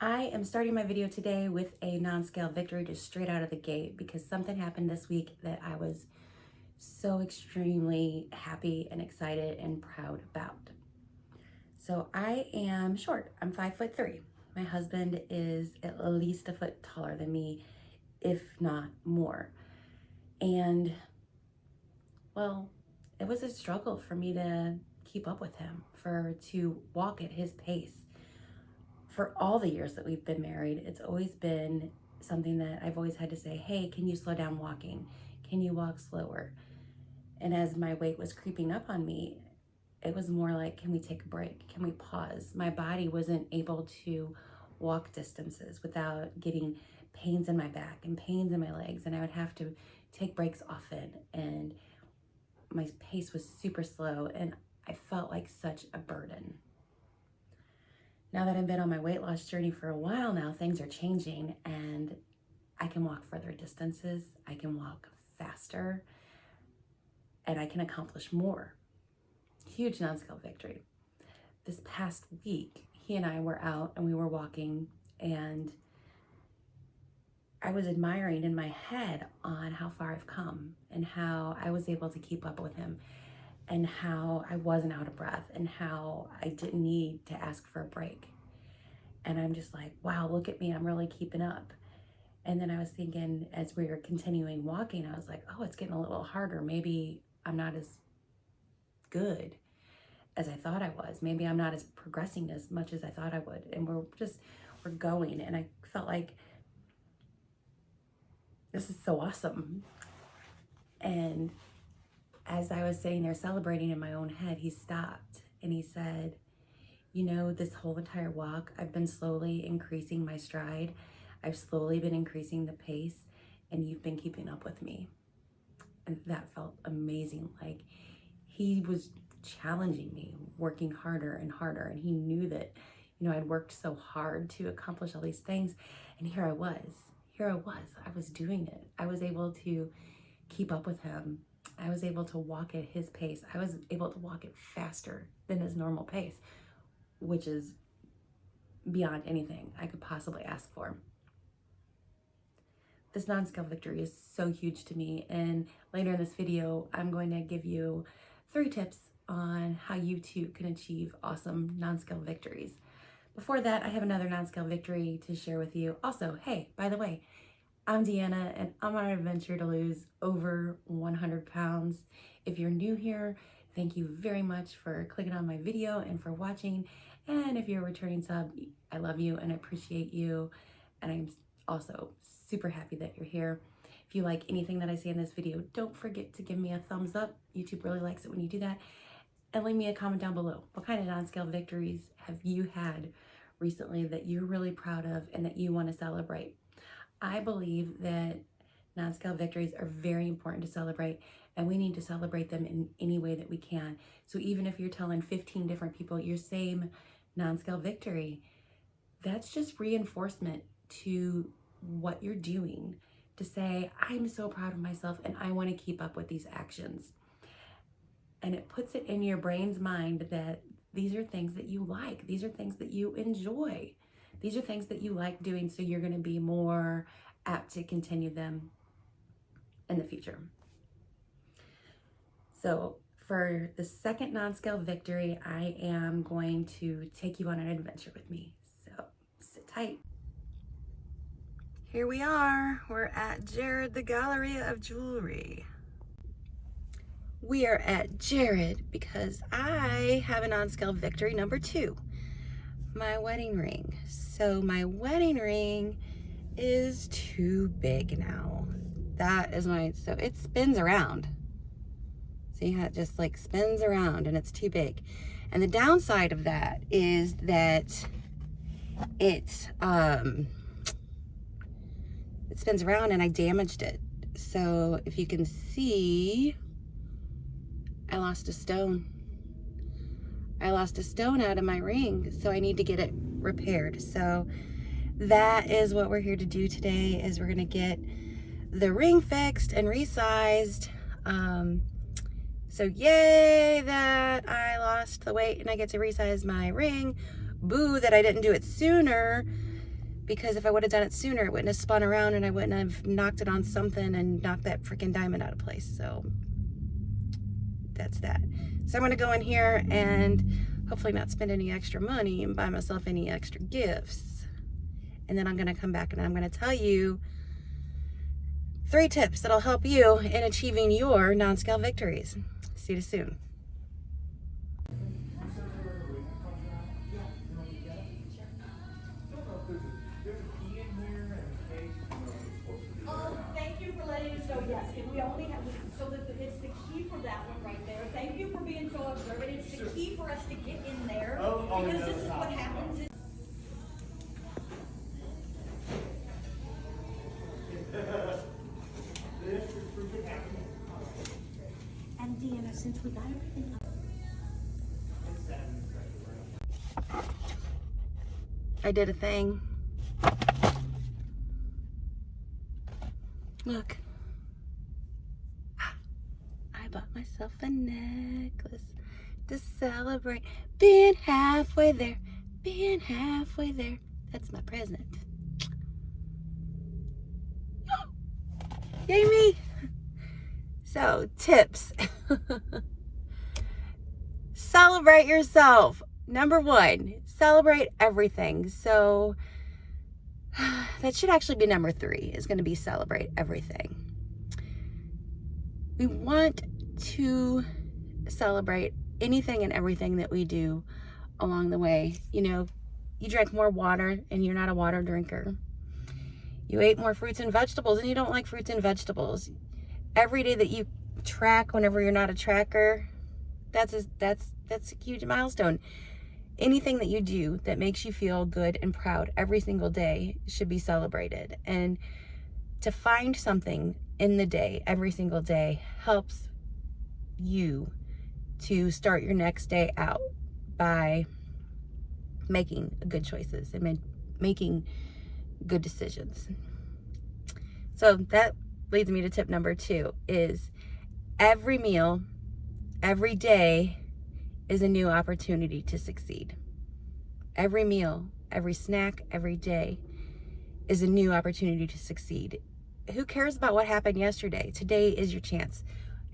I am starting my video today with a non-scale victory just straight out of the gate because something happened this week that I was so extremely happy and excited and proud about. So I am short. I'm 5'3". My husband is at least a foot taller than me, if not more. And well, it was a struggle for me to keep up with him, to walk at his pace. For all the years that we've been married, it's always been something that I've always had to say, hey, can you slow down walking? Can you walk slower? And as my weight was creeping up on me, it was more like, can we take a break? Can we pause? My body wasn't able to walk distances without getting pains in my back and pains in my legs. And I would have to take breaks often. And my pace was super slow and I felt like such a burden. Now that I've been on my weight loss journey for a while now, things are changing and I can walk further distances, I can walk faster, and I can accomplish more. Huge non-scale victory. This past week, he and I were out and we were walking and I was admiring in my head on how far I've come and how I was able to keep up with him and how I wasn't out of breath and how I didn't need to ask for a break. And I'm just like, wow, look at me, I'm really keeping up. And then I was thinking, as we were continuing walking, I was like, oh, it's getting a little harder. Maybe I'm not as good as I thought I was. Maybe I'm not as progressing as much as I thought I would. And we're going. And I felt like this is so awesome. And as I was sitting there celebrating in my own head, he stopped and he said, you know, this whole entire walk, I've been slowly increasing my stride. I've slowly been increasing the pace and you've been keeping up with me. And that felt amazing. Like he was challenging me, working harder and harder. And he knew that, you know, I'd worked so hard to accomplish all these things. And here I was doing it. I was able to keep up with him. I was able to walk at his pace. I was able to walk it faster than his normal pace, which is beyond anything I could possibly ask for. This non-scale victory is so huge to me. And later in this video, I'm going to give you 3 tips on how you too can achieve awesome non-scale victories. Before that, I have another non-scale victory to share with you. Also, hey, by the way, I'm Deanna and I'm on an adventure to lose over 100 pounds. If you're new here, thank you very much for clicking on my video and for watching. And if you're a returning sub, I love you and I appreciate you. And I'm also super happy that you're here. If you like anything that I say in this video, don't forget to give me a thumbs up. YouTube really likes it when you do that. And leave me a comment down below. What kind of non-scale victories have you had recently that you're really proud of and that you want to celebrate? I believe that non-scale victories are very important to celebrate, and we need to celebrate them in any way that we can. So even if you're telling 15 different people your same non-scale victory, that's just reinforcement to what you're doing, to say, I'm so proud of myself and I want to keep up with these actions. And it puts it in your brain's mind that these are things that you like. These are things that you enjoy. These are things that you like doing, so you're going to be more apt to continue them in the future. So for the second non-scale victory, I am going to take you on an adventure with me. So sit tight. Here we are. We're at Jared, the Galleria of Jewelry. We are at Jared because I have a non-scale victory number 2, my wedding ring. So my wedding ring is too big now. So it spins around. See how it just like spins around and it's too big. And the downside of that is that it spins around and I damaged it. So if you can see, I lost a stone. I lost a stone out of my ring, so I need to get it repaired. So that is what we're here to do today, is we're gonna get the ring fixed and resized. So yay that I lost the weight and I get to resize my ring. Boo that I didn't do it sooner. because if I would have done it sooner, it wouldn't have spun around and I wouldn't have knocked it on something and knocked that freaking diamond out of place. So that's that. So I'm going to go in here and hopefully not spend any extra money and buy myself any extra gifts. And then I'm going to come back and I'm going to tell you 3 tips that'll help you in achieving your non-scale victories. See you soon. Thank you for letting us know, yes, and we only have, so that it's the key for that one right there. Thank you for being so observant. It's the key for us to get in there, because this is what happens. And Deanna, since we got everything up. I did a thing. Look. I bought myself a necklace to celebrate being halfway there. Being halfway there. That's my present. Yay me! So, tips. Celebrate yourself. Number 1, celebrate everything. So, that should actually be number 3, is going to be celebrate everything. We want to celebrate anything and everything that we do along the way. You know, you drank more water and you're not a water drinker. You ate more fruits and vegetables and you don't like fruits and vegetables. Every day that you track whenever you're not a tracker, that's a huge milestone. Anything that you do that makes you feel good and proud every single day should be celebrated. And to find something in the day, every single day, helps you to start your next day out by making good choices and making good decisions. So that leads me to tip number 2, is every meal, every day is a new opportunity to succeed. Every meal, every snack, every day is a new opportunity to succeed. Who cares about what happened yesterday? Today is your chance.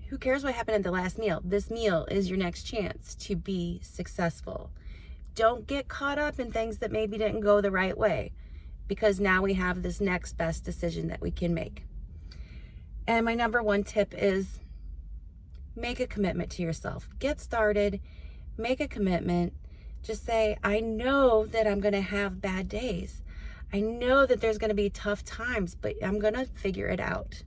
Who cares what happened at the last meal? This meal is your next chance to be successful. Don't get caught up in things that maybe didn't go the right way, because now we have this next best decision that we can make. And my number 1 tip is make a commitment to yourself. Get started, make a commitment. Just say, I know that I'm going to have bad days. I know that there's going to be tough times, but I'm going to figure it out.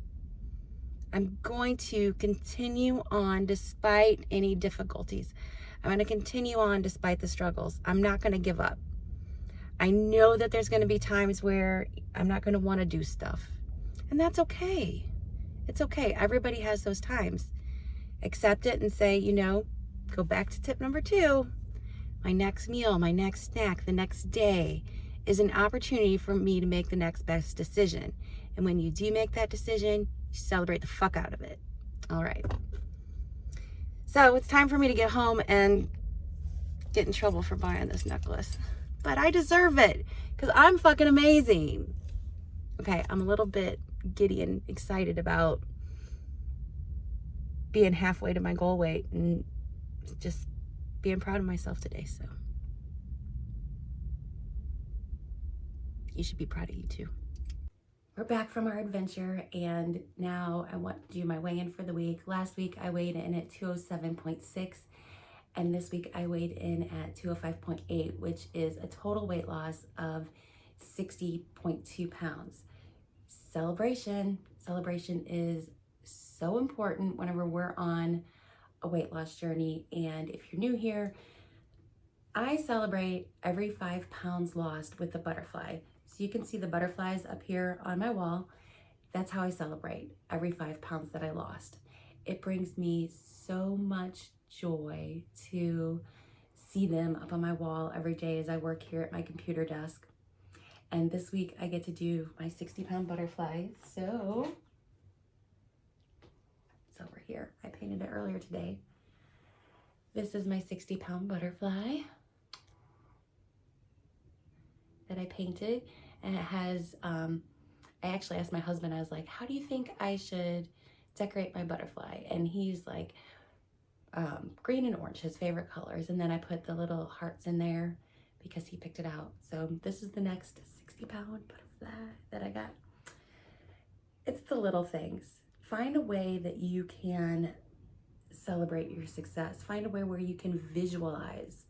I'm going to continue on despite any difficulties. I'm going to continue on despite the struggles. I'm not going to give up. I know that there's going to be times where I'm not going to want to do stuff. And that's okay. It's okay. Everybody has those times. Accept it and say, you know, go back to tip number 2. My next meal, my next snack, the next day is an opportunity for me to make the next best decision. And when you do make that decision, you celebrate the fuck out of it. All right. So it's time for me to get home and get in trouble for buying this necklace. But I deserve it because I'm fucking amazing. Okay, I'm a little bit giddy and excited about being halfway to my goal weight and just being proud of myself today. So you should be proud of you too. We're back from our adventure and now I want to do my weigh-in for the week. Last week I weighed in at 207.6 and this week I weighed in at 205.8, which is a total weight loss of 60.2 pounds. Celebration is so important whenever we're on a weight loss journey. And if you're new here, I celebrate every 5 pounds lost with a butterfly. So you can see the butterflies up here on my wall. That's how I celebrate every 5 pounds that I lost. It brings me so much joy to see them up on my wall every day as I work here at my computer desk. And this week I get to do my 60-pound butterfly. So it's over here. I painted it earlier today. This is my 60-pound butterfly that I painted. and it has, I actually asked my husband, I was like, how do you think I should decorate my butterfly? And he's like, green and orange, his favorite colors. And then I put the little hearts in there because he picked it out. So this is the next 60-pound butterfly that I got. It's the little things. Find a way that you can celebrate your success. Find a way where you can visualize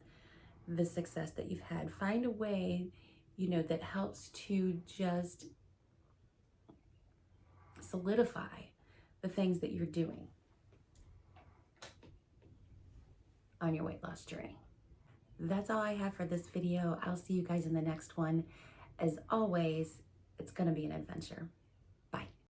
the success that you've had. Find a way, you know, that helps to just solidify the things that you're doing on your weight loss journey. That's all I have for this video. I'll see you guys in the next one. As always, it's going to be an adventure.